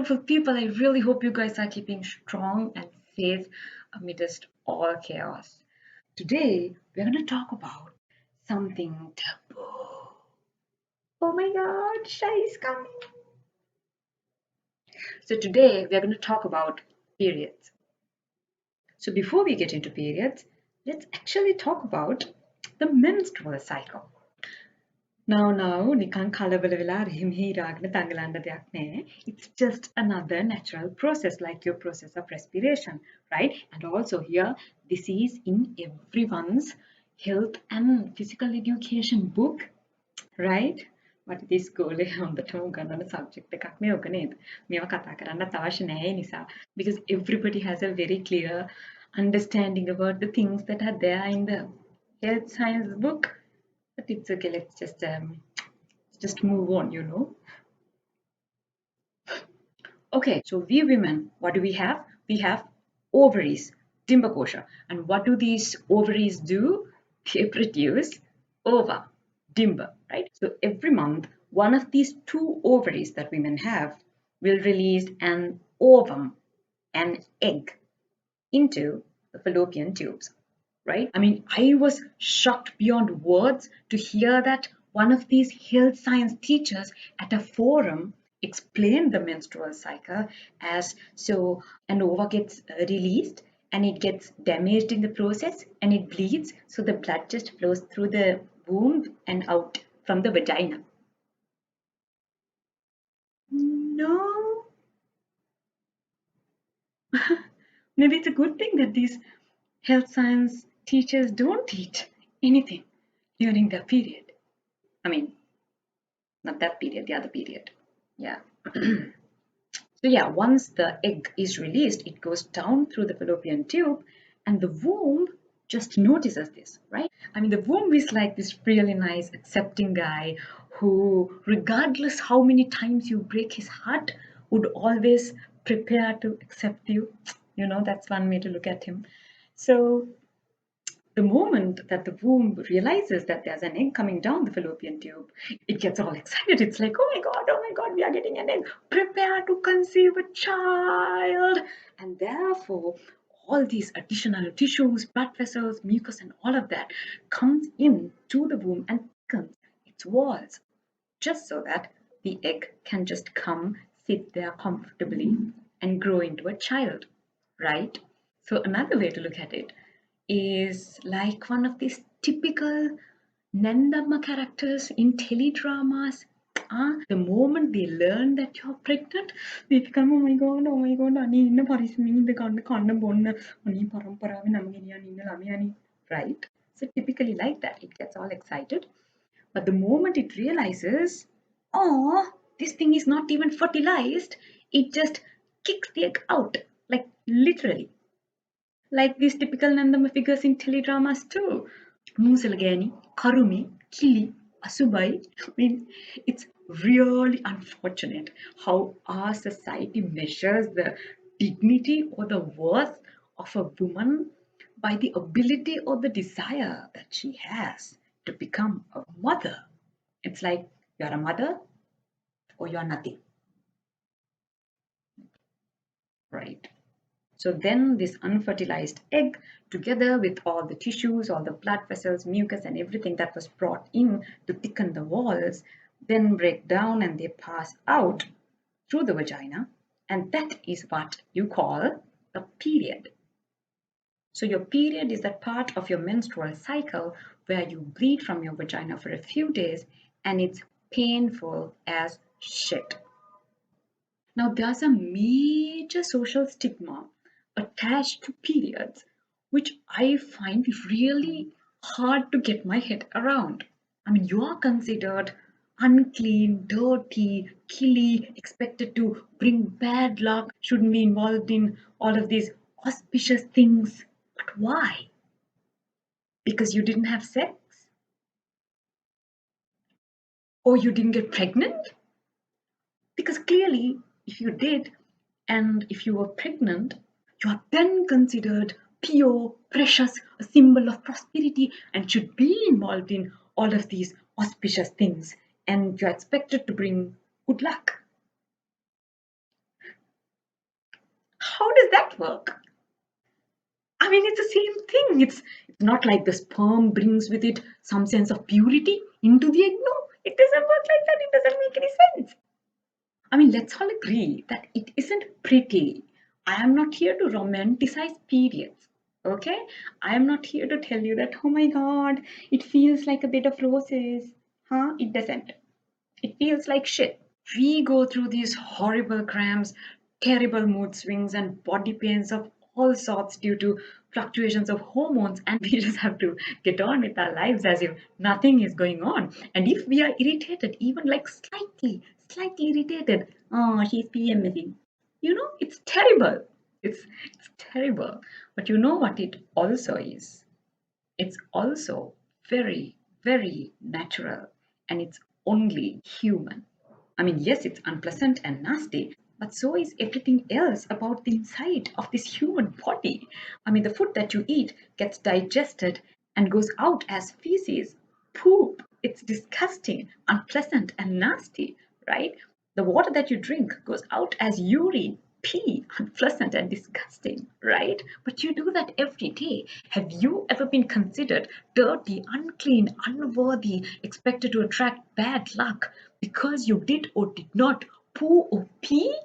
beautiful people. I really hope you guys are keeping strong and safe amidst all chaos. Today, we're going to talk about something taboo. Oh my god, Shai is coming. So, today, we're going to talk about periods. So, before we get into periods, let's actually talk about the menstrual cycle. Now, නිකන් කලබල වෙලා රහිම් හීරාගෙන තංගලන්න දෙයක් නැහැ. It's just another natural process like your process of respiration, right? And also here, this is in everyone's health and physical education book, right? But this school හොඳටම උගන්වන subject එකක් නේ ඔක නේද? මේවා කතා කරන්නත් අවශ්‍ය නැහැ නිසා. Because everybody has a very clear understanding about the things that are there in the health science book. But it's okay, let's just move on, you know. Okay, so we women, what do we have? We have ovaries, Dimbakosha. And what do these ovaries do? They produce ova, Dimba, right? So every month, one of these two ovaries that women have will release an ovum, an egg, into the fallopian tubes. Right? I mean, I was shocked beyond words to hear that one of these health science teachers at a forum explained the menstrual cycle as so an ova gets released and it gets damaged in the process and it bleeds, so the blood just flows through the womb and out from the vagina. No. Maybe it's a good thing that these health science teachers don't teach anything during the period. I mean, not that period, the other period. Yeah. So yeah, once the egg is released, it goes down through the fallopian tube and the womb just notices this, right? I mean, the womb is like this really nice, accepting guy who, regardless how many times you break his heart, would always prepare to accept you. You know, that's one way to look at him. So the moment that the womb realizes that there's an egg coming down the fallopian tube, it gets all excited. It's like, oh my God, we are getting an egg. Prepare to conceive a child. And therefore, all these additional tissues, blood vessels, mucus, and all of that comes in to the womb and thickens its walls, just so that the egg can just come, sit there comfortably, and grow into a child, right? So another way to look at it is like one of these typical Nandama characters in teledramas. The moment they learn that you're pregnant, they become, oh my god, අනේ ඉන්න පරිස්සමින් ඉඳ ගන්න කන්න බොන්න අනේ පරම්පරාවේ නම ගෙනියන්න ඉන්න ළමයානේ, right? So typically like that, it gets all excited. But the moment it realizes, oh, this thing is not even fertilized, it just kicks the egg out, like literally. Like these typical Nandama figures in teledramas too. Musalagani, Karumi, Kili, Asubai. I mean, it's really unfortunate how our society measures the dignity or the worth of a woman by the ability or the desire that she has to become a mother. It's like you're a mother or you're nothing. Right. So then this unfertilized egg, together with all the tissues, all the blood vessels, mucus and everything that was brought in to thicken the walls, then break down and they pass out through the vagina. And that is what you call a period. So your period is that part of your menstrual cycle where you bleed from your vagina for a few days and it's painful as shit. Now, there's a major social stigma attached to periods, which I find really hard to get my head around. I mean, you are considered unclean, dirty, killy, expected to bring bad luck, shouldn't be involved in all of these auspicious things. But why? Because you didn't have sex? Or you didn't get pregnant? Because clearly, if you did, and if you were pregnant, you are then considered pure, precious, a symbol of prosperity, and should be involved in all of these auspicious things, and you're expected to bring good luck. How does that work? I mean, it's the same thing. It's not like the sperm brings with it some sense of purity into the egg. No, it doesn't work like that. It doesn't make any sense. I mean, let's all agree that it isn't pretty. I am not here to romanticize periods. Okay? I am not here to tell you that, oh my god, it feels like a bed of roses. Huh? It doesn't. It feels like shit. We go through these horrible cramps, terrible mood swings, and body pains of all sorts due to fluctuations of hormones, and we just have to get on with our lives as if nothing is going on. And if we are irritated, even like slightly irritated, oh, she's PMSing. It's terrible. It's terrible. But you know what it also is? It's also very, very natural, and it's only human. I mean, yes, it's unpleasant and nasty, but so is everything else about the inside of this human body. I mean, the food that you eat gets digested and goes out as feces, poop. It's disgusting, unpleasant, and nasty, right? The water that you drink goes out as urine, pee, unpleasant and disgusting, right? But you do that every day. Have you ever been considered dirty, unclean, unworthy, expected to attract bad luck because you did or did not poo or pee?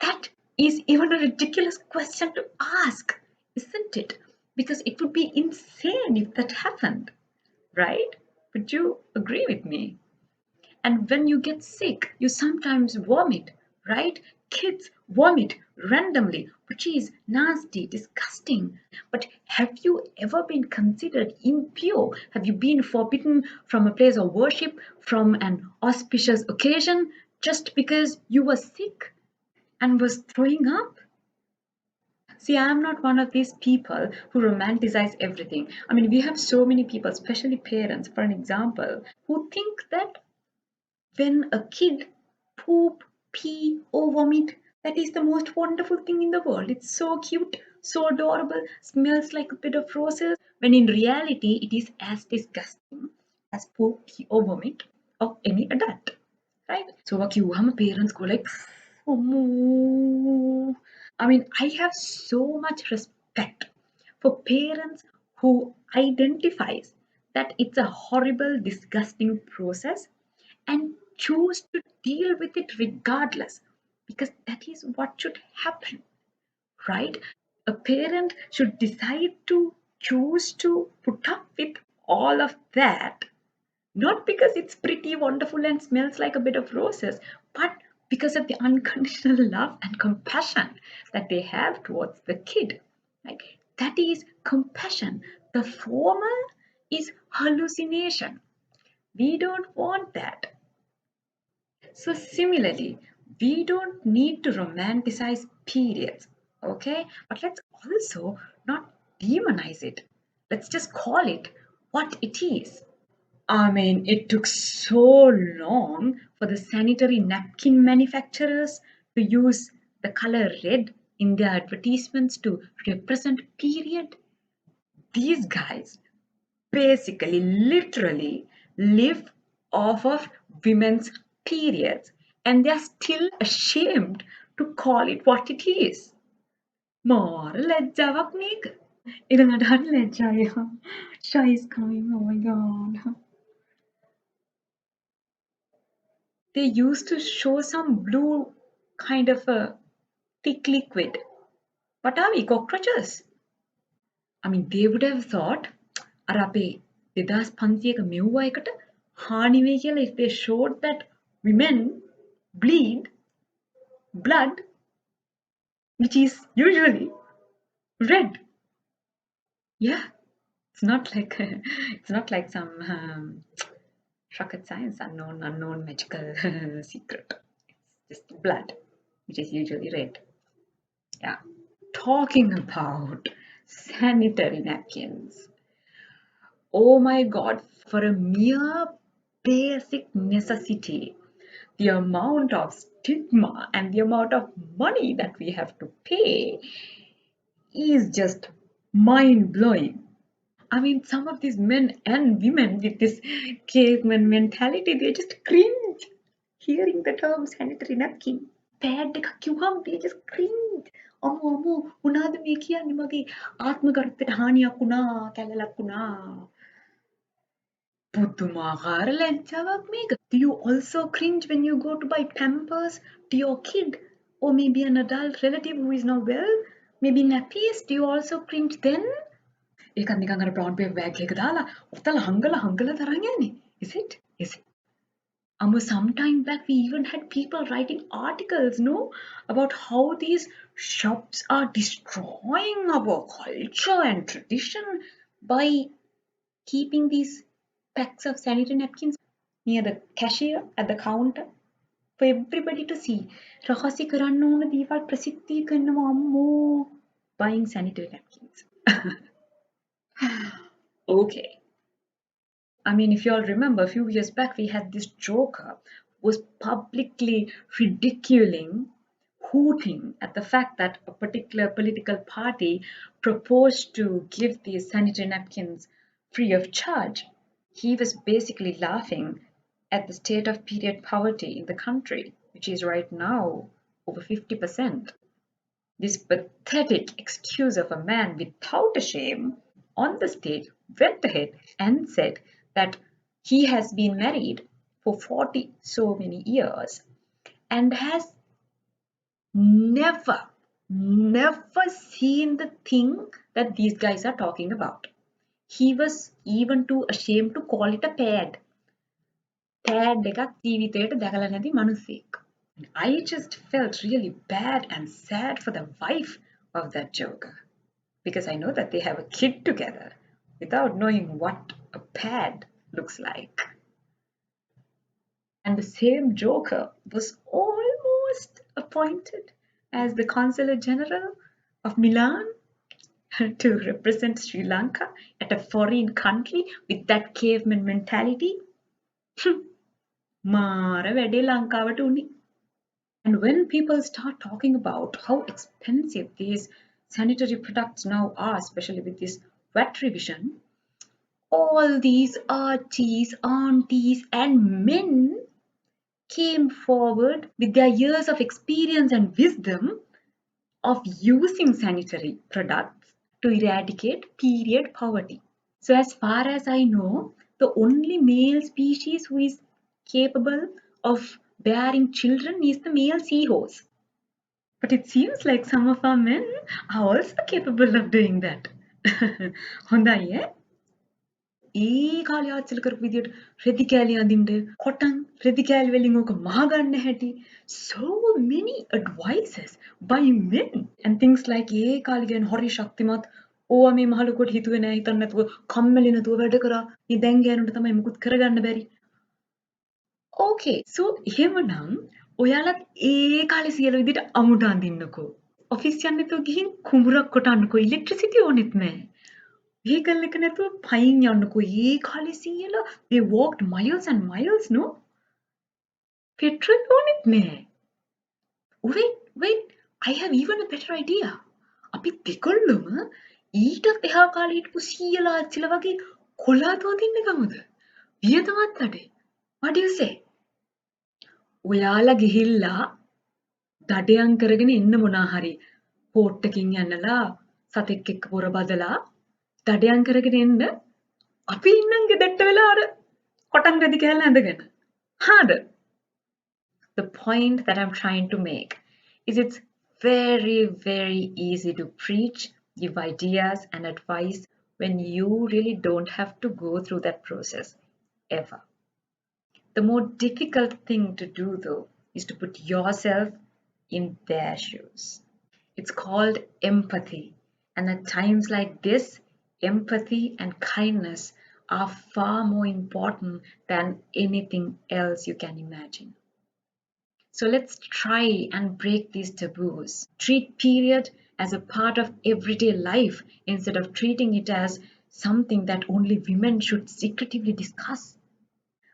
That is even a ridiculous question to ask, isn't it? Because it would be insane if that happened, right? Would you agree with me? And when you get sick, you sometimes vomit, right? Kids vomit randomly, which is nasty, disgusting. But have you ever been considered impure? Have you been forbidden from a place of worship, from an auspicious occasion, just because you were sick and was throwing up? See, I'm not one of these people who romanticize everything. I mean, we have so many people, especially parents, for an example, who think that when a kid poop, pee, or vomit, that is the most wonderful thing in the world. It's so cute, so adorable, smells like a bed of roses, when in reality it is as disgusting as poop, pee, or vomit of any adult. Right? So our parents go like, oh, I mean, I have so much respect for parents who identifies that it's a horrible, disgusting process and choose to deal with it regardless, because that is what should happen, right? A parent should decide to choose to put up with all of that, not because it's pretty wonderful and smells like a bed of roses, but because of the unconditional love and compassion that they have towards the kid. Like, that is compassion. The former is hallucination. We don't want that. So, similarly, we don't need to romanticize periods, okay? But let's also not demonize it. Let's just call it what it is. I mean, it took so long for the sanitary napkin manufacturers to use the color red in their advertisements to represent period. These guys basically, literally live off of women's periods, and they're still ashamed to call it what it is. More lajjavak nik. Idanga dan lajjaya. Shah is coming. Oh my god. They used to show some blue kind of a thick liquid. What are we, cockroaches? I mean, they would have thought, අර අපේ 2500ක මෙව්වා එකට හානි වෙයි කියලා if they showed that women bleed blood which is usually red. Yeah, it's not like it's not like some rocket science unknown magical secret. It's just blood which is usually red. Yeah. Talking about sanitary napkins. Oh my god, for a mere basic necessity, the amount of stigma and the amount of money that we have to pay is just mind blowing. I mean, some of these men and women with this caveman mentality, they just cringe hearing the term sanitary napkin. pad එකක් කිව්වම they just cringe. අම්මෝ මොනවාද මේ කියන්නේ මගේ ආත්ම ගරුත්වයට හානියක් වුණා කැලලක් වුණා. පුදුමාකාර ලැජ්ජාවක් මේක. Do you also cringe when you go to buy Pampers to your kid or maybe an adult relative who is not well? Maybe nappies? Do you also cringe then? ඒකත් නිකන් අර brown paper bag එක දාලා ඔතල හංගලා තරන් යන්නේ. Is it? Is it? Some time back we even had people writing articles, no, about how these shops are destroying our culture and tradition by keeping these packs of sanitary napkins near the cashier at the counter for everybody to see. රහසි කරන්න ඕන දේවල් ප්‍රසිද්ධිය කරනවා අම්මෝ. Buying sanitary napkins. Okay. I mean, if you all remember, a few years back, we had this joker who was publicly ridiculing, hooting at the fact that a particular political party proposed to give these sanitary napkins free of charge. He was basically laughing at the state of period poverty in the country, which is right now over 50%. This pathetic excuse of a man without a shame on the stage went ahead and said that he has been married for 40 so many years and has never seen the thing that these guys are talking about. He was even too ashamed to call it a pad. Pad එකක් ජීවිතේට දැකලා නැති මිනිස්සෙක්. I just felt really bad and sad for the wife of that joker because I know that they have a kid together without knowing what a pad looks like. And the same joker was almost appointed as the Consular General of Milan to represent Sri Lanka at a foreign country with that caveman mentality. මාර වැඩේ ලංකාවට උනේ. And when people start talking about how expensive these sanitary products now are, especially with this VAT revision, all these archies, aunties, and men came forward with their years of experience and wisdom of using sanitary products to eradicate period poverty. So, as far as I know, the only male species who is capable of bearing children is the male seahorse. But it seems like some of our men are also capable of doing that. හොඳයි ඈ. ඒ කාලේ ආච්චිල කරපු විදියට රෙදි කෑලි අඳින්න කොටන් රෙදි කෑලි වලින් ඕක මහගන්න හැටි. So many advices by men and things like ඒ කාලේ ගැන හරි ශක්තිමත් ඕවා මේ මහලුකොට හිතුවේ නෑ හිතන්න නැතුව කම්මැලි නැතුව වැඩ කරා. මේ දැන් ගෑනුන්ට තමයි මුකුත් කරගන්න බැරි. Okay, so එහෙමනම් ඔයාලත් ඒ කාලේ සියලු විදිහට අමුඩ අඳින්නකෝ. ඔෆිස් යන්න නැතුව ගිහින් කුඹුරක් කොටන්නකෝ. ඉලෙක්ට්‍රිසිටි ඕනෙත් නෑ. vehicle එක නැතුව පයින් යන්නකෝ. ඒ කාලේ සියලා they walked miles and miles, no? petrol ඕනෙත් නෑ. Wait, I have even a better idea. අපි දෙකොල්ලම ඊටත් එහා කාලේ හිටපු සියලා අච්චිලා වගේ කොලාතු අදින්න ගමුද? වියදමත් අඩේ. What do you say? ඔයාලා ගිහිල්ලා දඩයන් කරගෙන එන්න මොනා හරි පෝට් එකකින් යන්නලා සතෙක් එක්ක පොර බදලා දඩයන් කරගෙන එන්න අපි ඉන්නම් ගෙදරට වෙලා අර කොටන් රෙදි කෑල්ල ඇඳගෙන. හාද? The point that I'm trying to make is it's very easy to preach, give ideas and advice when you really don't have to go through that process ever. The more difficult thing to do, though, is to put yourself in their shoes. It's called empathy. And at times like this, empathy and kindness are far more important than anything else you can imagine. So let's try and break these taboos. Treat period as a part of everyday life instead of treating it as something that only women should secretively discuss.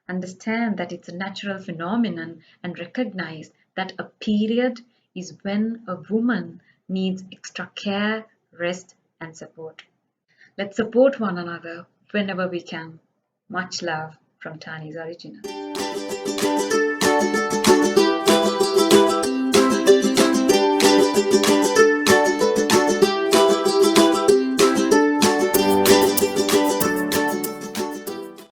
Understand that it's a natural phenomenon and recognize that a period is when a woman needs extra care, rest, and support. Let's support one another whenever we can. Much love from Tani's Original.